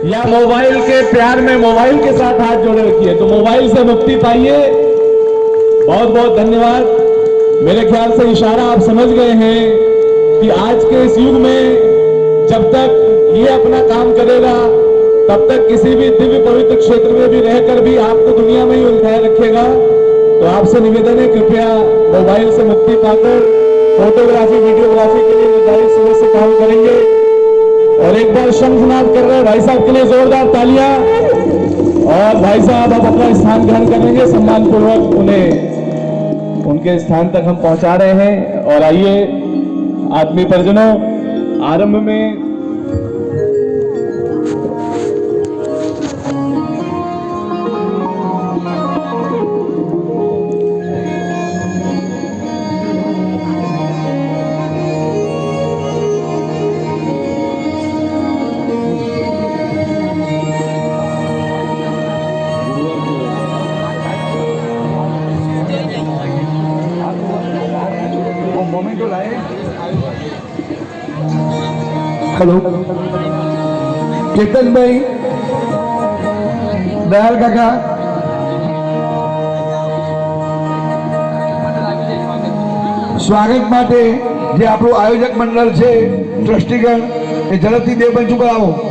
या मोबाइल के प्यार में मोबाइल के साथ हाथ जोड़े रखिए, तो मोबाइल से मुक्ति पाइए। बहुत बहुत धन्यवाद। मेरे ख्याल से इशारा आप समझ गए हैं कि आज के इस युग में जब तक ये अपना काम करेगा तब तक किसी भी दिव्य पवित्र क्षेत्र में भी रहकर भी आपको दुनिया में ही उलझाए रखेगा। तो आपसे निवेदन है, कृपया मोबाइल से मुक्ति पाकर फोटोग्राफी वीडियोग्राफी के लिए निर्धारित समय से काम करेंगे। और एक बार शंखनाद कर रहे हैं भाई साहब के लिए जोरदार तालियां। और भाई साहब अब अपना स्थान ग्रहण करेंगे, सम्मान पूर्वक उन्हें उनके स्थान तक हम पहुंचा रहे हैं। और आइए आदमी परिजनों, आरंभ में हेलो केतन भाई, दयाल काका, स्वागत माटे जे આપણું આયોજક મંડળ છે ટ્રસ્ટીગણ એ ઝડપથી દેવબંધ ઉપર આવો।